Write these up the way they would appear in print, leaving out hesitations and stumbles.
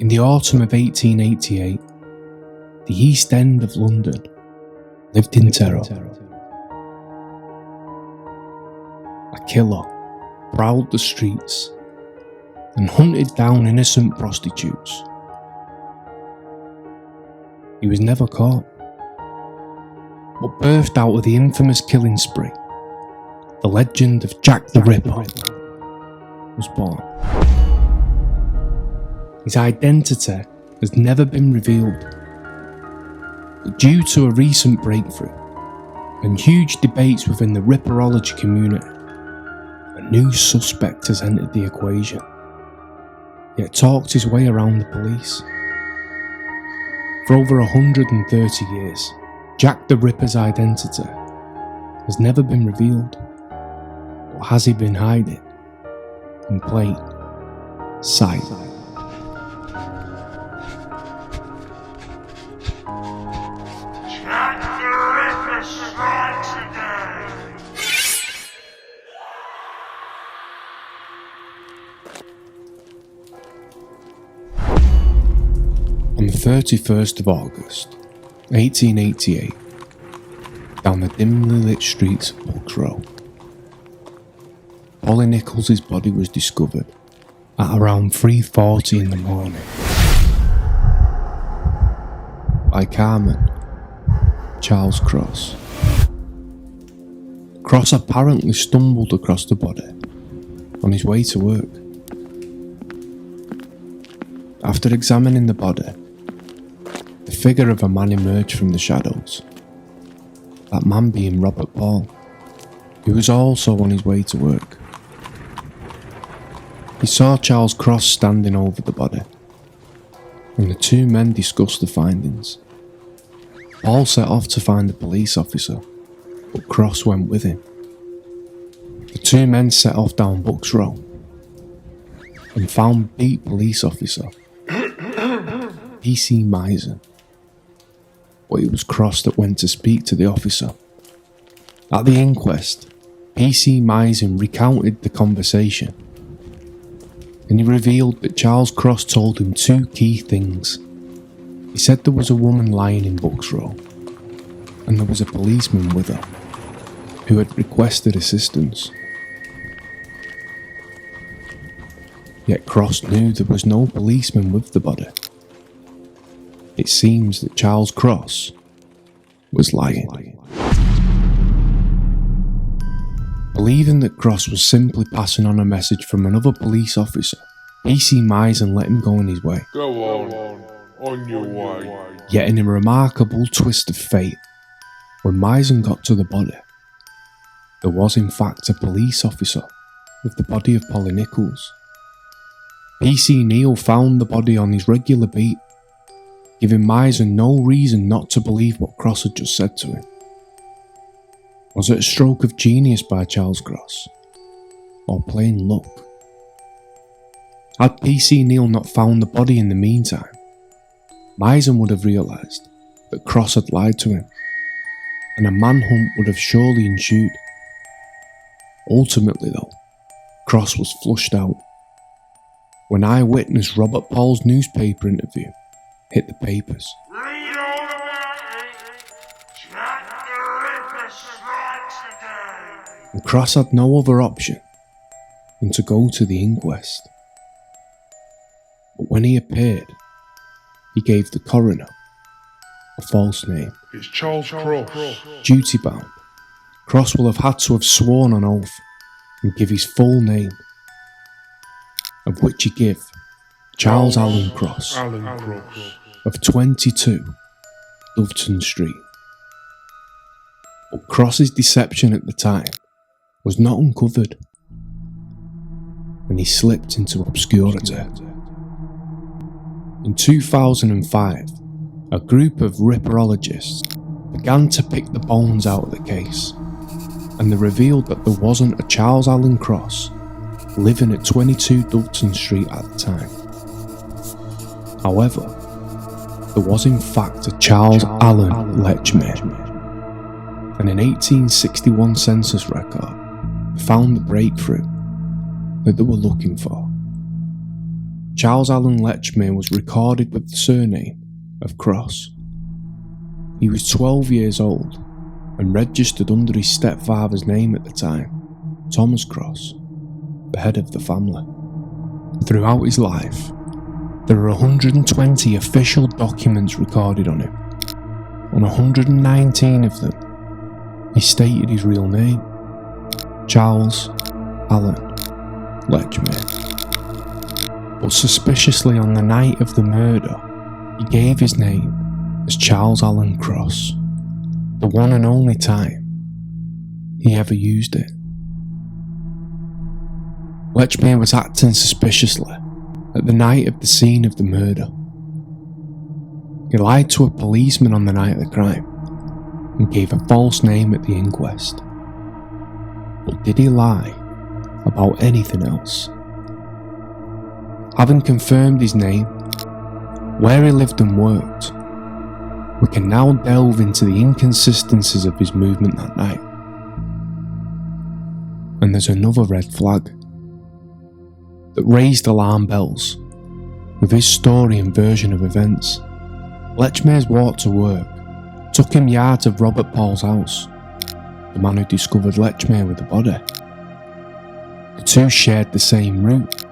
In the autumn of 1888, the East End of London lived in terror. A killer prowled the streets and hunted down innocent prostitutes. He was never caught, but birthed out of the infamous killing spree, the legend of Jack the Ripper was born. His identity has never been revealed, but due to a recent breakthrough and huge debates within the Ripperology community, a new suspect has entered the equation, yet talked his way around the police. For over 130 years, Jack the Ripper's identity has never been revealed. What has he been hiding in plain sight? Jack the Ripper strikes again! On the 31st of August, 1888, down the dimly lit streets of Bucks Row, Polly Nichols' body was discovered at around 3:40 in the morning by Carmen Charles Cross. Cross apparently stumbled across the body on his way to work. After examining the body, the figure of a man emerged from the shadows, that man being Robert Paul, who was also on his way to work. He saw Charles Cross standing over the body, and the two men discussed the findings. Paul set off to find the police officer, but Cross went with him. The two men set off down Bucks Row and found beat police officer P.C. Misen, but it was Cross that went to speak to the officer. At the inquest, P.C. Misen recounted the conversation, and he revealed that Charles Cross told him two key things. He said there was a woman lying in Bucks Row, and there was a policeman with her, who had requested assistance. Yet Cross knew there was no policeman with the body. It seems that Charles Cross was lying. Believing that Cross was simply passing on a message from another police officer, P.C. Misen let him go on his way. Go on your way. Yet in a remarkable twist of fate, when Misen got to the body, there was in fact a police officer with the body of Polly Nichols. P.C. Neal found the body on his regular beat, giving Misen no reason not to believe what Cross had just said to him. Was it a stroke of genius by Charles Cross, or plain luck? Had P.C. Neal not found the body in the meantime, Misen would have realised that Cross had lied to him, and a manhunt would have surely ensued. Ultimately though, Cross was flushed out when eyewitness Robert Paul's newspaper interview hit the papers. Read all about it. Jack the Ripper strikes again. And Cross had no other option than to go to the inquest. But when he appeared, he gave the coroner a false name. It's Charles Cross. Duty bound, Cross will have had to have sworn on oath and give his full name, of which he gave Charles Allen Cross of 22 Doveton Street. But Cross's deception at the time was not uncovered, and he slipped into obscurity. In 2005, a group of Ripperologists began to pick the bones out of the case, and they revealed that there wasn't a Charles Allen Cross living at 22 Doveton Street at the time. However, there was in fact a Charles Allen Lechmere, and an 1861 census record found the breakthrough that they were looking for. Charles Alan Lechmere was recorded with the surname of Cross. He was 12 years old and registered under his stepfather's name at the time, Thomas Cross, the head of the family. Throughout his life, there are 120 official documents recorded on him. On 119 of them, he stated his real name, Charles Alan Lechmere. But suspiciously, on the night of the murder, he gave his name as Charles Alan Cross, the one and only time he ever used it. Lechmere was acting suspiciously at the night of the scene of the murder. He lied to a policeman on the night of the crime and gave a false name at the inquest. But did he lie about anything else? Having confirmed his name, where he lived and worked, we can now delve into the inconsistencies of his movement that night. And there's another red flag that raised alarm bells with his story and version of events. Lechmere's walk to work took him yards of Robert Paul's house, the man who discovered Lechmere with the body. The two shared the same route,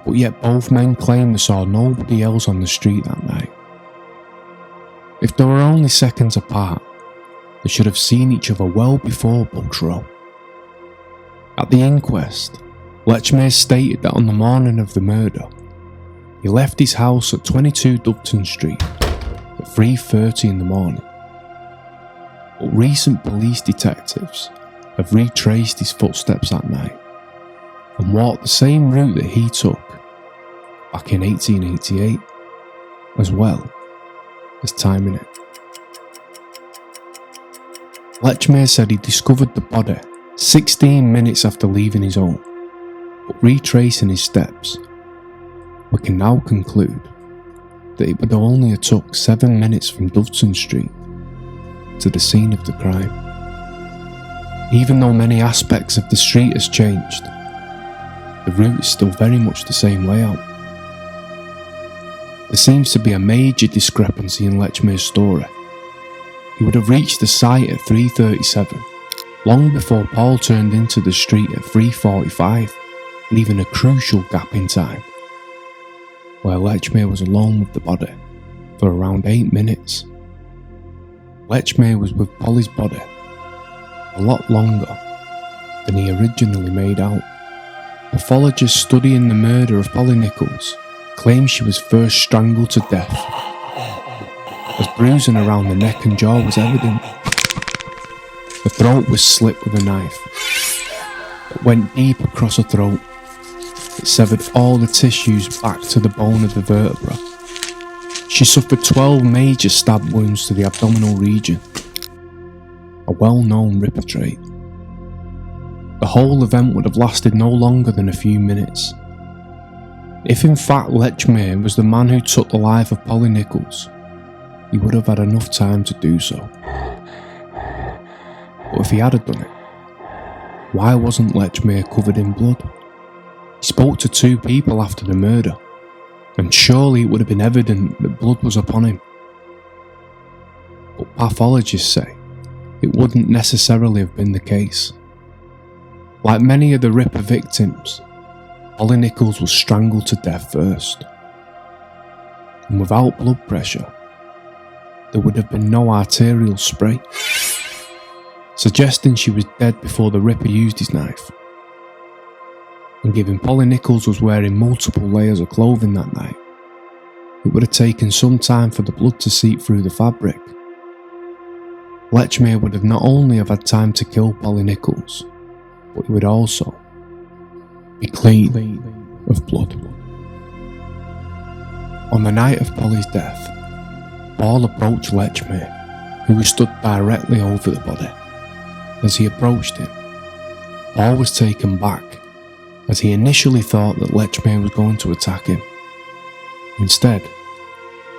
but yet both men claimed they saw nobody else on the street that night. If they were only seconds apart, they should have seen each other well before Bucks Row. At the inquest, Lechmere stated that on the morning of the murder, he left his house at 22 Dupton Street at 3:30 in the morning. But recent police detectives have retraced his footsteps that night and walked the same route that he took back in 1888, as well as timing it. Lechmere said he discovered the body 16 minutes after leaving his home, but retracing his steps, we can now conclude that it would only have took 7 minutes from Dufton Street to the scene of the crime. Even though many aspects of the street has changed, the route is still very much the same layout. There seems to be a major discrepancy in Lechmere's story. He would have reached the site at 3:37, long before Paul turned into the street at 3:45, leaving a crucial gap in time, where Lechmere was alone with the body for around 8 minutes. Lechmere was with Polly's body a lot longer than he originally made out. Pathologists studying the murder of Polly Nichols claim she was first strangled to death, as bruising around the neck and jaw was evident. The throat was slit with a knife that went deep across her throat. It severed all the tissues back to the bone of the vertebra. She suffered 12 major stab wounds to the abdominal region, a well-known Ripper trait. The whole event would have lasted no longer than a few minutes. If in fact Lechmere was the man who took the life of Polly Nichols, he would have had enough time to do so. But if he had done it, why wasn't Lechmere covered in blood? He spoke to 2 people after the murder, and surely it would have been evident that blood was upon him. But pathologists say it wouldn't necessarily have been the case. Like many of the Ripper victims, Polly Nichols was strangled to death first. And without blood pressure, there would have been no arterial spray, suggesting she was dead before the Ripper used his knife. And given Polly Nichols was wearing multiple layers of clothing that night, it would have taken some time for the blood to seep through the fabric. Lechmere would have not only have had time to kill Polly Nichols, but he would also be clean of blood. On the night of Polly's death, Paul approached Lechmere, who was stood directly over the body. As he approached him, Paul was taken back, as he initially thought that Lechmere was going to attack him. Instead,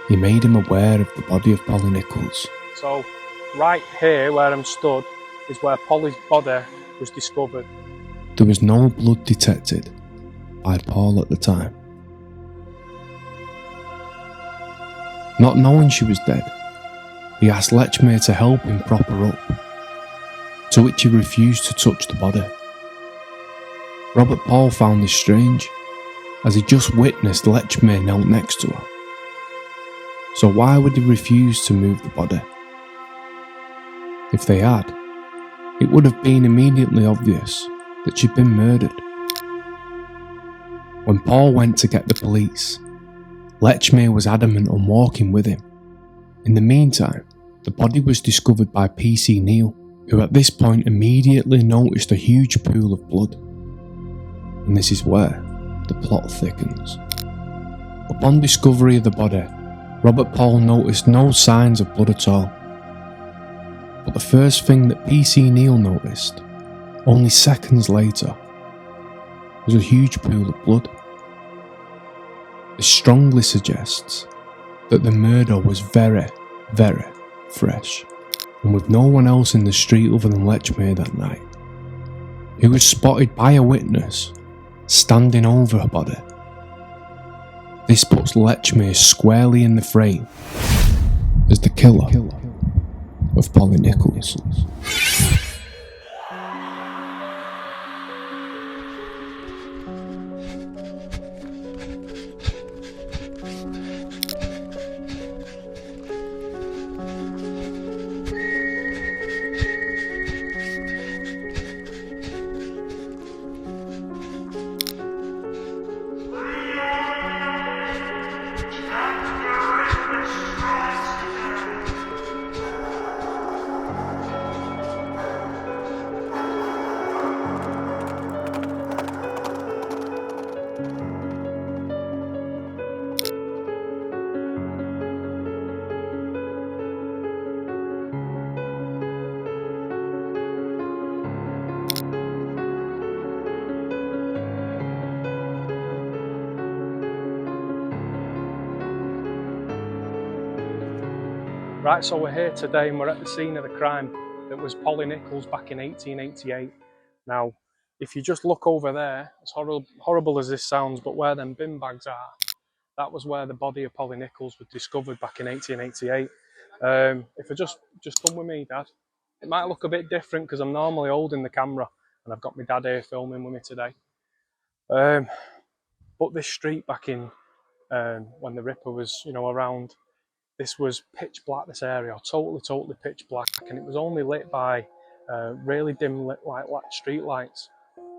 he made him aware of the body of Polly Nichols. So, right here where I'm stood is where Polly's body was discovered. There was no blood detected by Paul at the time. Not knowing she was dead, he asked Lechmere to help him prop her up, to which he refused to touch the body. Robert Paul found this strange, as he just witnessed Lechmere knelt next to her. So why would he refuse to move the body? If they had, it would have been immediately obvious that she'd been murdered. When Paul went to get the police, Lechmere was adamant on walking with him. In the meantime, the body was discovered by PC Neil, who at this point immediately noticed a huge pool of blood. And this is where the plot thickens. Upon discovery of the body, Robert Paul noticed no signs of blood at all. But the first thing that PC Neil noticed, only seconds later, was a huge pool of blood. This strongly suggests that the murder was very, very fresh, and with no one else in the street other than Lechmere that night. He was spotted by a witness standing over her body. This puts Lechmere squarely in the frame as the killer of Polly Nichols. Right, so we're here today and we're at the scene of the crime that was Polly Nichols back in 1888. Now, if you just look over there, as horrible as this sounds, but where them bin bags are, that was where the body of Polly Nichols was discovered back in 1888. If I just come with me, Dad. It might look a bit different because I'm normally holding the camera and I've got my dad here filming with me today. But this street back in when the Ripper was, around, this was pitch black, this area, totally pitch black, and it was only lit by really dim lit street lights.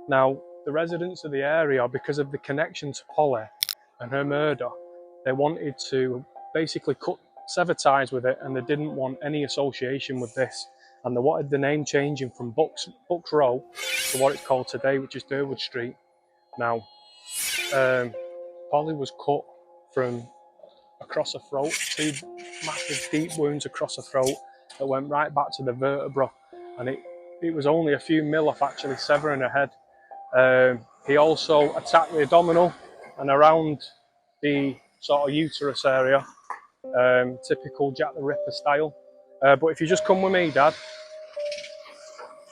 Now, the residents of the area, because of the connection to Polly and her murder, they wanted to basically sever ties with it, and they didn't want any association with this. And they wanted the name changing from Bucks Row to what it's called today, which is Durwood Street. Now, Polly was cut from across her throat, 2 massive deep wounds across her throat that went right back to the vertebra, and it was only a few mil off actually severing her head. He also attacked the abdominal and around the sort of uterus area, typical Jack the Ripper style. But if you just come with me, Dad.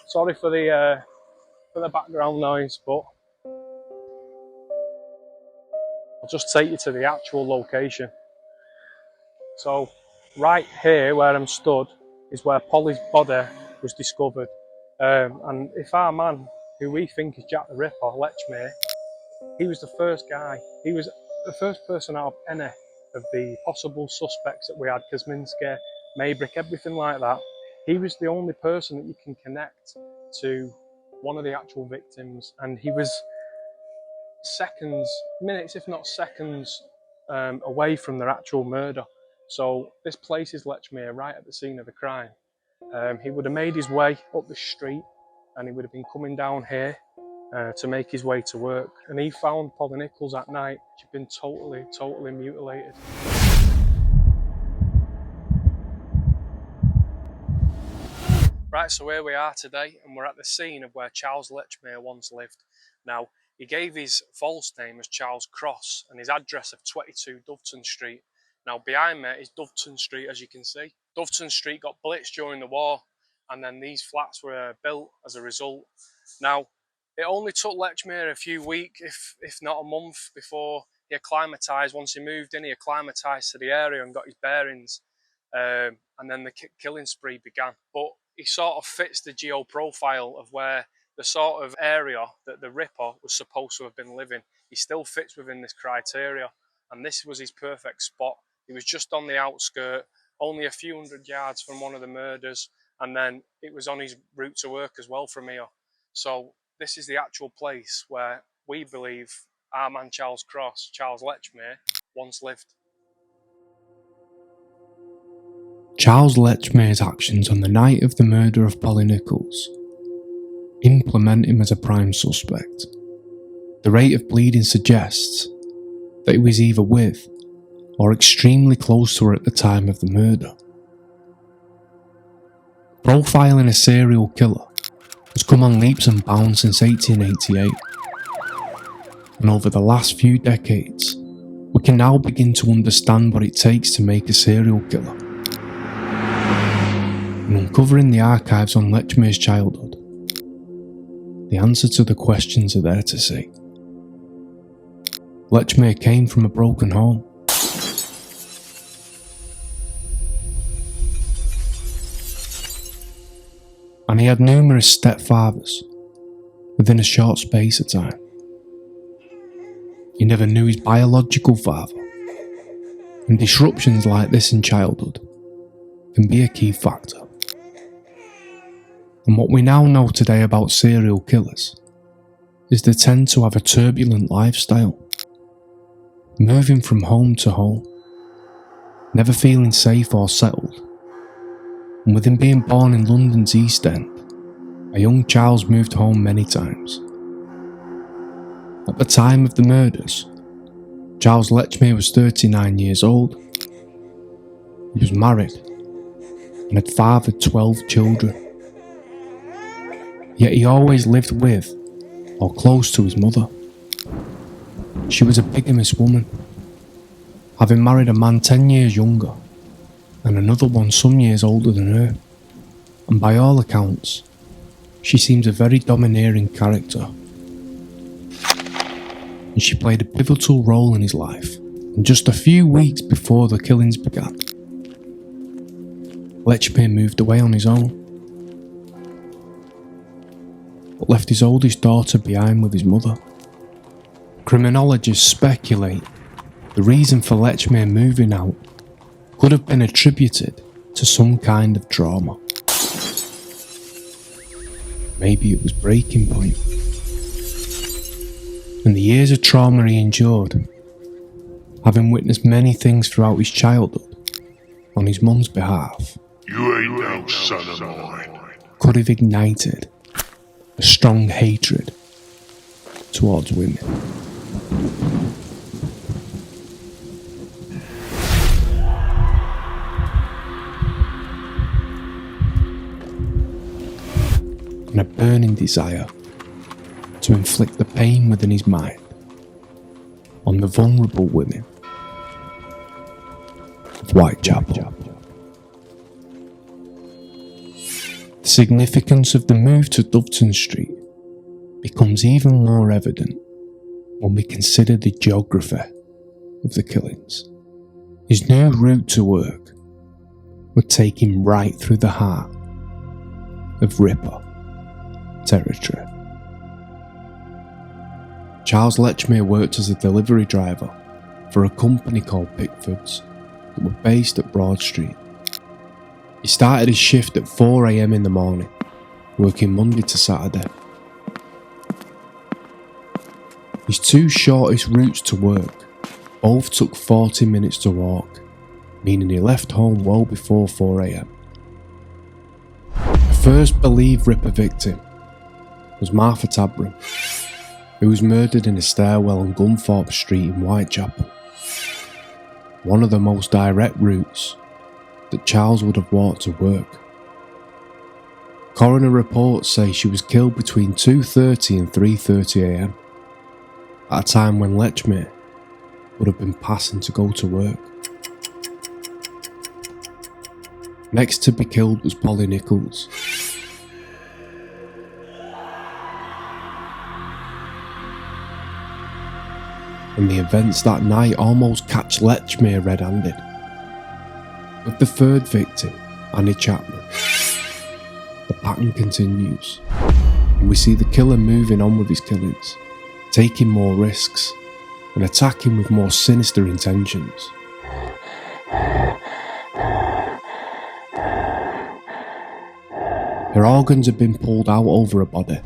Sorry for the background noise, but I'll just take you to the actual location. So right here where I'm stood is where Polly's body was discovered. And if our man, who we think is Jack the Ripper, Lechmere, he was the first guy. He was the first person out of any of the possible suspects that we had, Kosminski, Maybrick, everything like that. He was the only person that you can connect to one of the actual victims, and he was minutes if not seconds away from their actual murder. So this place is Lechmere, right at the scene of the crime. He would have made his way up the street and he would have been coming down here to make his way to work. And he found Polly Nichols at night. She'd been totally mutilated. Right, so here we are today and we're at the scene of where Charles Lechmere once lived. Now, he gave his false name as Charles Cross and his address of 22 Doveton Street. Now, behind me is Doveton Street, as you can see. Doveton Street got blitzed during the war, and then these flats were built as a result. Now, it only took Lechmere a few weeks, if not a month, before he he acclimatised. Once he moved in, he acclimatised to the area and got his bearings. And then the killing spree began. But he sort of fits the geo profile of where the sort of area that the Ripper was supposed to have been living. He still fits within this criteria. And this was his perfect spot. He was just on the outskirt, only a few hundred yards from one of the murders. And then it was on his route to work as well from here. So this is the actual place where we believe our man Charles Lechmere, once lived. Charles Lechmere's actions on the night of the murder of Polly Nichols implement him as a prime suspect. The rate of bleeding suggests that he was either with or extremely close to her at the time of the murder. Profiling a serial killer has come on leaps and bounds since 1888, and over the last few decades, we can now begin to understand what it takes to make a serial killer. And uncovering the archives on Lechmere's childhood, the answer to the questions are there to see. Lechmere came from a broken home. And he had numerous stepfathers within a short space of time. He never knew his biological father, and disruptions like this in childhood can be a key factor. And what we now know today about serial killers is they tend to have a turbulent lifestyle, moving from home to home, never feeling safe or settled. And with him being born in London's East End, a young Charles moved home many times. At the time of the murders, Charles Lechmere was 39 years old. He was married and had fathered 12 children. Yet he always lived with or close to his mother. She was a bigamous woman, having married a man 10 years younger and another one some years older than her, and by all accounts, she seemed a very domineering character. And she played a pivotal role in his life, and just a few weeks before the killings began, Lechmere moved away on his own, but left his oldest daughter behind with his mother. Criminologists speculate the reason for Lechmere moving out could have been attributed to some kind of trauma. Maybe it was breaking point. And the years of trauma he endured, having witnessed many things throughout his childhood on his mum's behalf, You ain't no son of mine. could have ignited a strong hatred towards women. And a burning desire to inflict the pain within his mind on the vulnerable women of Whitechapel. The significance of the move to Doveton Street becomes even more evident when we consider the geography of the killings. His new route to work would take him right through the heart of Ripper territory. Charles Lechmere worked as a delivery driver for a company called Pickford's that were based at Broad Street. He started his shift at 4 AM in the morning, working Monday to Saturday. His two shortest routes to work both took 40 minutes to walk, meaning he left home well before 4 AM. The first believed Ripper victim was Martha Tabram, who was murdered in a stairwell on Gunthorpe Street in Whitechapel, one of the most direct routes that Charles would have walked to work. Coroner reports say she was killed between 2:30 and 3:30 AM, at a time when Lechmere would have been passing to go to work. Next to be killed was Polly Nichols. and the events that night almost catch Lechmere red-handed. With the third victim, Annie Chapman, the pattern continues, and we see the killer moving on with his killings, taking more risks, and attacking with more sinister intentions. Her organs have been pulled out over her body,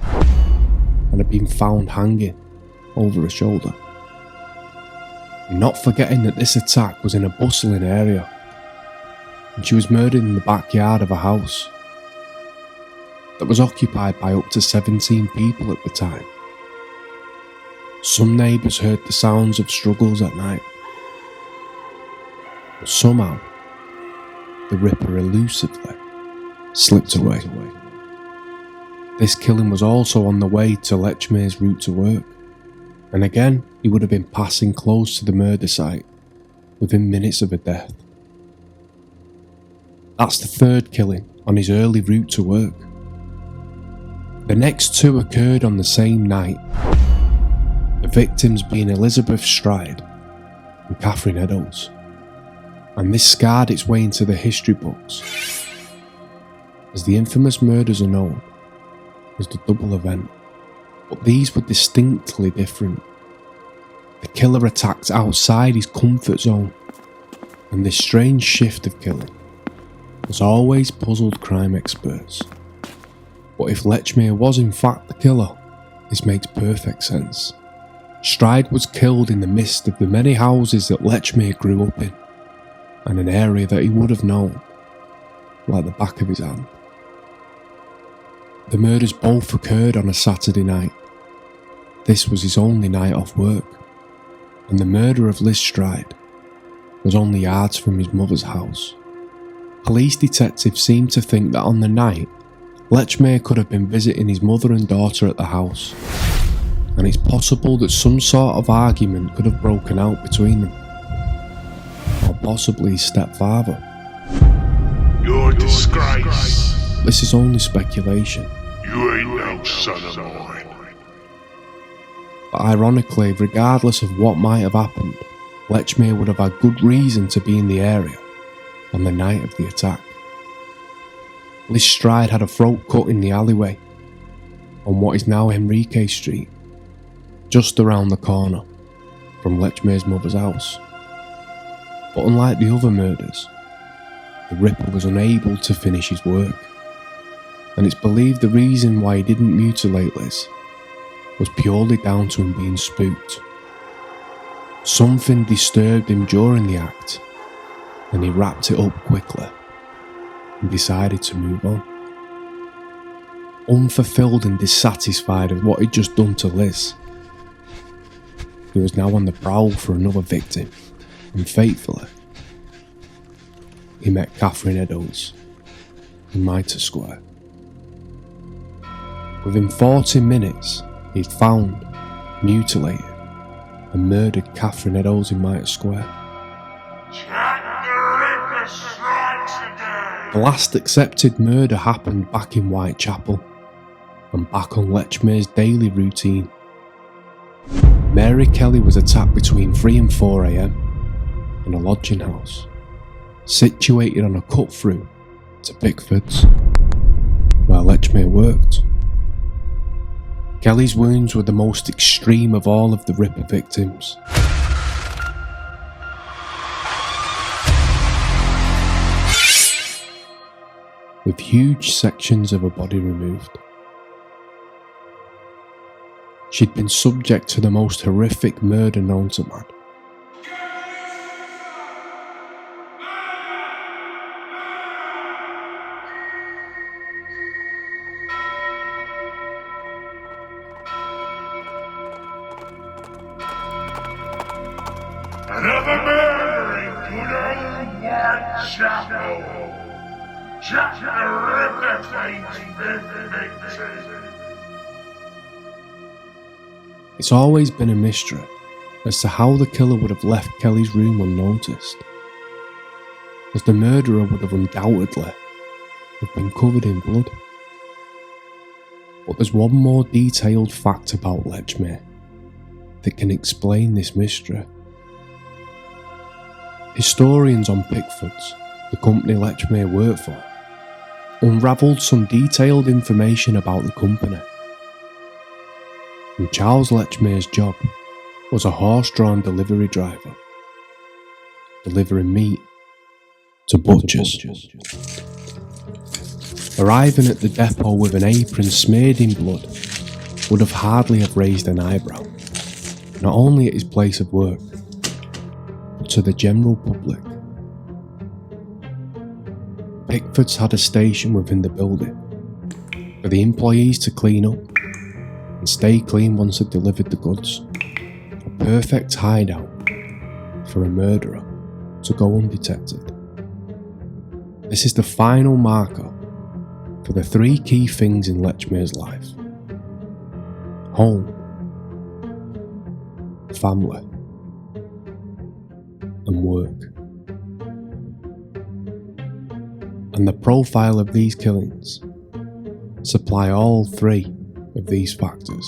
and have been found hanging over her shoulder. And not forgetting that this attack was in a bustling area, and she was murdered in the backyard of a house that was occupied by up to 17 people at the time. Some neighbours heard the sounds of struggles at night, but somehow the Ripper elusively slipped away. This killing was also on the way to Lechmere's route to work, and again he would have been passing close to the murder site within minutes of her death. That's the third killing on his early route to work. The next two occurred on the same night, the victims being Elizabeth Stride and Catherine Eddowes, and this scarred its way into the history books, as the infamous murders are known as the double event. But these were distinctly different. The killer attacked outside his comfort zone, and this strange shift of killing has always puzzled crime experts. But if Lechmere was in fact the killer, this makes perfect sense. Stride was killed in the midst of the many houses that Lechmere grew up in, and an area that he would have known like the back of his hand. The murders both occurred on a Saturday night. This was his only night off work, and the murder of Liz Stride was only yards from his mother's house. Police detectives seem to think that on the night, Lechmere could have been visiting his mother and daughter at the house, and it's possible that some sort of argument could have broken out between them, or possibly his stepfather. You're a disgrace. This is only speculation. You ain't no son of mine. But ironically, regardless of what might have happened, Lechmere would have had good reason to be in the area on the night of the attack. Liz Stride had a throat cut in the alleyway on what is now Henrique Street, just around the corner from Lechmere's mother's house. But unlike the other murders, the Ripper was unable to finish his work, and it's believed the reason why he didn't mutilate Liz was purely down to him being spooked. Something disturbed him during the act, and he wrapped it up quickly and decided to move on. Unfulfilled and dissatisfied with what he'd just done to Liz, he was now on the prowl for another victim, and fatefully, he met Catherine Eddowes in Mitre Square. Within 40 minutes, he'd found, mutilated, and murdered Catherine Eddowes in Mitre Square. The last accepted murder happened back in Whitechapel, and back on Lechmere's daily routine. Mary Kelly was attacked between 3 and 4 a.m. in a lodging house, situated on a cut-through to Pickford's, where Lechmere worked. Kelly's wounds were the most extreme of all of the Ripper victims. With huge sections of her body removed. She'd been subject to the most horrific murder known to man. Another murder in good old Whitechapel. Jack the Ripper claims victim. It's always been a mystery as to how the killer would have left Kelly's room unnoticed, as the murderer would have undoubtedly have been covered in blood. But there's one more detailed fact about Lechmere. that can explain this mystery. Historians on Pickford's, the company Lechmere worked for, unravelled some detailed information about the company. And Charles Lechmere's job was a horse-drawn delivery driver, delivering meat to butchers. Arriving at the depot with an apron smeared in blood would have hardly have raised an eyebrow, not only at his place of work, but to the general public. Pickford's had a station within the building for the employees to clean up and stay clean once they delivered the goods. A perfect hideout for a murderer to go undetected. This is the final marker for the three key things in Lechmere's life: home, family, and work. And the profile of these killings supply all three of these factors.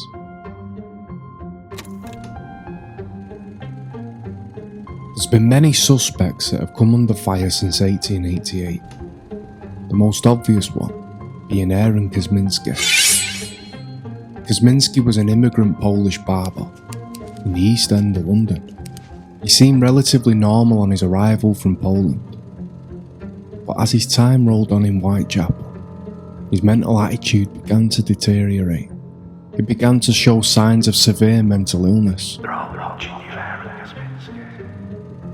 There's been many suspects that have come under fire since 1888, the most obvious one being Aaron Kosminski. Kosminski was an immigrant Polish barber in the East End of London. He seemed relatively normal on his arrival from Poland, but as his time rolled on in Whitechapel, his mental attitude began to deteriorate. He began to show signs of severe mental illness.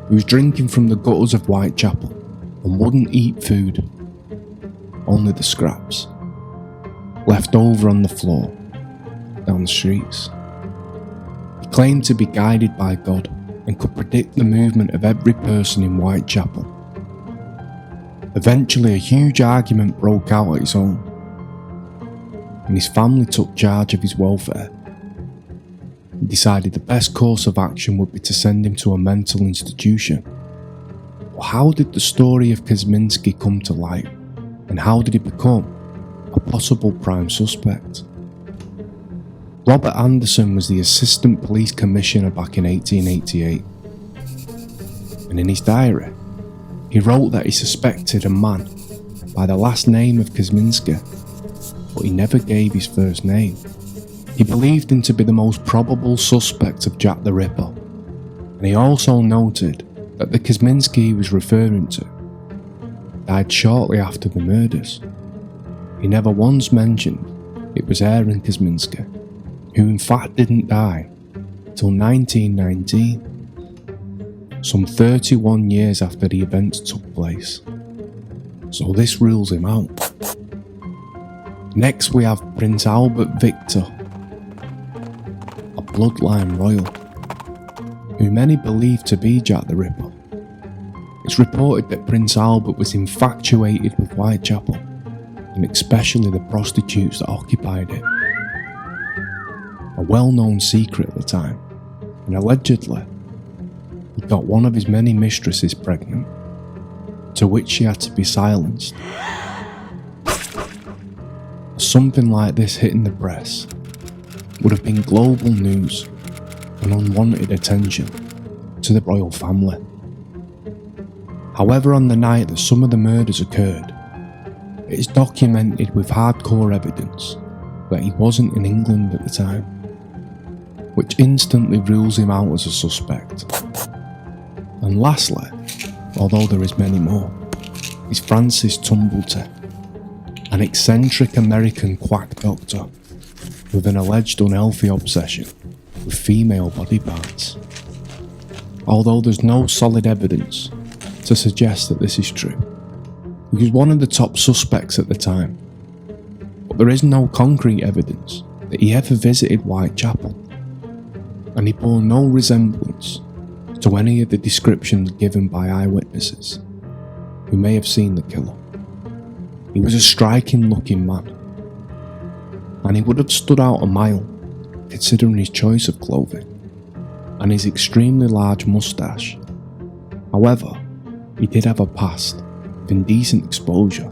He was drinking from the gutters of Whitechapel and wouldn't eat food, only the scraps, left over on the floor, down the streets. He claimed to be guided by God and could predict the movement of every person in Whitechapel. Eventually, a huge argument broke out at his home, and his family took charge of his welfare. He decided the best course of action would be to send him to a mental institution. But how did the story of Kosminski come to light, and how did he become a possible prime suspect? Robert Anderson was the Assistant Police Commissioner back in 1888, and in his diary, he wrote that he suspected a man by the last name of Kosminski, but he never gave his first name. He believed him to be the most probable suspect of Jack the Ripper, and he also noted that the Kosminski he was referring to died shortly after the murders. He never once mentioned it was Aaron Kosminski, who in fact didn't die till 1919, some 31 years after the events took place. So this rules him out. Next we have Prince Albert Victor, a bloodline royal, who many believe to be Jack the Ripper. It's reported that Prince Albert was infatuated with Whitechapel, and especially the prostitutes that occupied it. A well-known secret at the time, and allegedly, he got one of his many mistresses pregnant, to which she had to be silenced. Something like this hitting the press would have been global news and unwanted attention to the royal family. However, on the night that some of the murders occurred, it is documented with hardcore evidence that he wasn't in England at the time, which instantly rules him out as a suspect. And lastly, although there is many more, is Francis Tumblety, an eccentric American quack doctor with an alleged unhealthy obsession with female body parts. Although there's no solid evidence to suggest that this is true, he was one of the top suspects at the time, but there is no concrete evidence that he ever visited Whitechapel, and he bore no resemblance to any of the descriptions given by eyewitnesses who may have seen the killer. He was a striking looking man, and he would have stood out a mile considering his choice of clothing and his extremely large moustache. However, he did have a past of indecent exposure,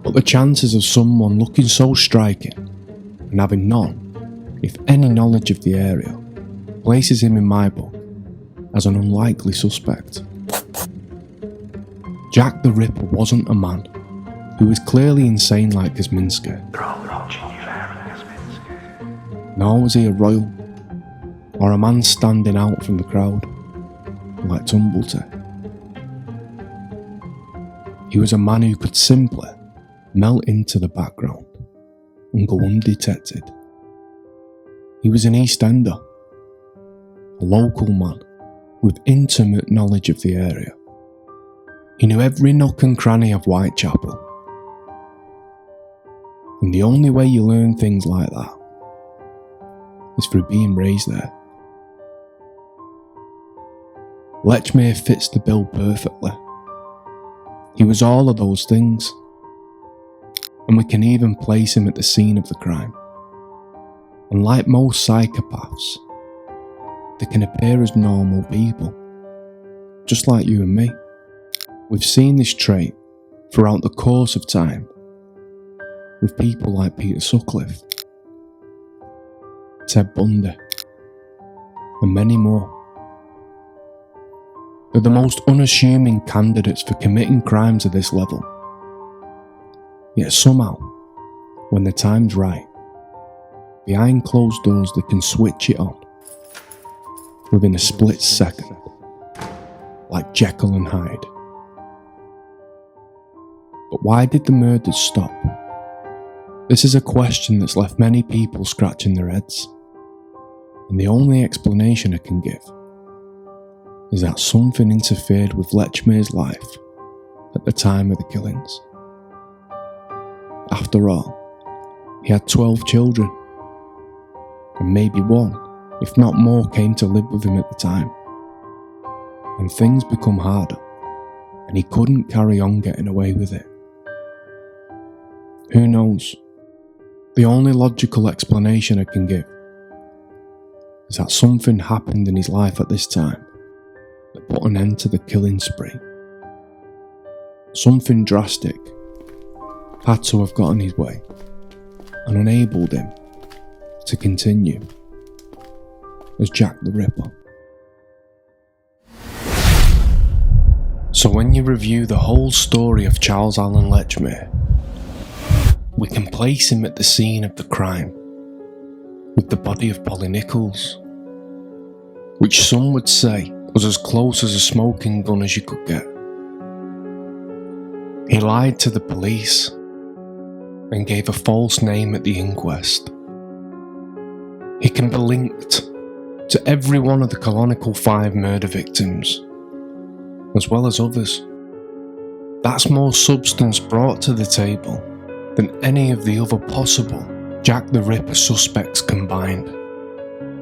but the chances of someone looking so striking and having none, if any, knowledge of the area places him in my book as an unlikely suspect. Jack the Ripper wasn't a man who was clearly insane like Kosminski. Nor was he a royal, or a man standing out from the crowd, like Tumblety. He was a man who could simply melt into the background and go undetected. He was an East Ender, a local man with intimate knowledge of the area. He knew every nook and cranny of Whitechapel. And the only way you learn things like that is through being raised there. Lechmere fits the bill perfectly. He was all of those things, and we can even place him at the scene of the crime. And like most psychopaths, they can appear as normal people, just like you and me. We've seen this trait throughout the course of time with people like Peter Sutcliffe, Ted Bundy, and many more. They're the most unassuming candidates for committing crimes of this level. Yet somehow, when the time's right, behind closed doors they can switch it on within a split second, like Jekyll and Hyde. But why did the murders stop? This is a question that's left many people scratching their heads, and the only explanation I can give is that something interfered with Lechmere's life at the time of the killings. After all, he had 12 children, and maybe one, if not more, came to live with him at the time. And things become harder, and he couldn't carry on getting away with it. Who knows? The only logical explanation I can give is that something happened in his life at this time that put an end to the killing spree. Something drastic had to have gotten his way and enabled him to continue as Jack the Ripper. So when you review the whole story of Charles Allen Lechmere, we can place him at the scene of the crime with the body of Polly Nichols, which some would say was as close as a smoking gun as you could get. He lied to the police and gave a false name at the inquest. He can be linked to every one of the canonical 5 murder victims, as well as others. That's more substance brought to the table than any of the other possible Jack the Ripper suspects combined.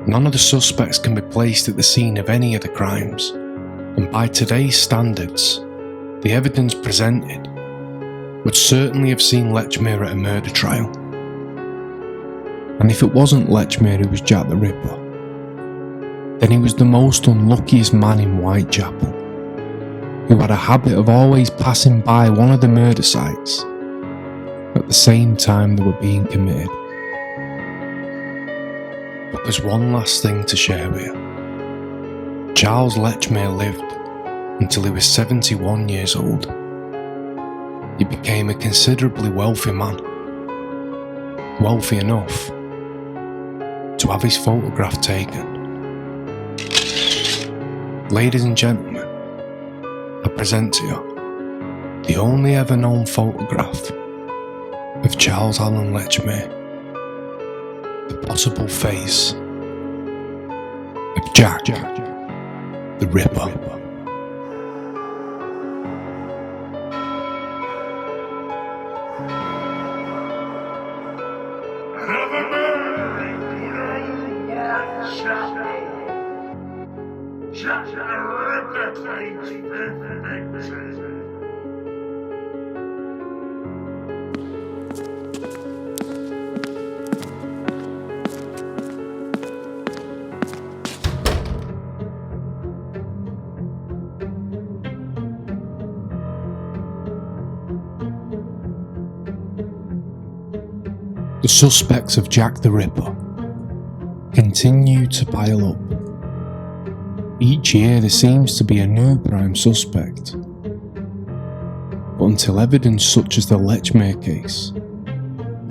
None of the suspects can be placed at the scene of any of the crimes, and by today's standards, the evidence presented would certainly have seen Lechmere at a murder trial. And if it wasn't Lechmere who was Jack the Ripper, then he was the most unluckiest man in Whitechapel, who had a habit of always passing by one of the murder sites at the same time they were being committed. But there's one last thing to share with you. Charles Lechmere lived until he was 71 years old. He became a considerably wealthy man, wealthy enough to have his photograph taken. Ladies and gentlemen, I present to you the only ever known photograph of Charles Allen Lechmere, the possible face of Jack the Ripper. Another murder in good old Whitechapel. Jack the Ripper claims 5th victim. The suspects of Jack the Ripper continue to pile up Each year there seems to be a new prime suspect. But until evidence such as the Lechmere case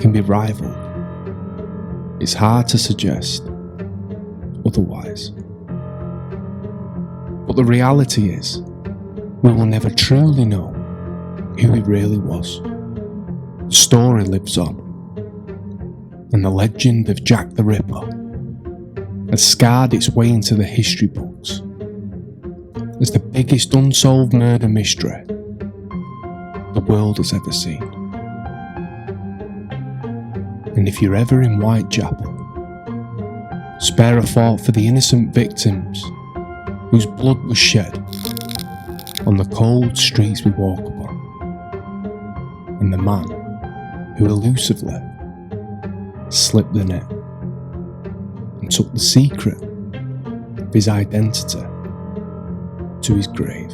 can be rivaled, it's hard to suggest otherwise. But the reality is, we will never truly know who he really was. The story lives on, and the legend of Jack the Ripper has scarred its way into the history books as the biggest unsolved murder mystery the world has ever seen. And if you're ever in Whitechapel, spare a thought for the innocent victims whose blood was shed on the cold streets we walk upon, and the man who elusively slipped the net and took the secret of his identity to his grave.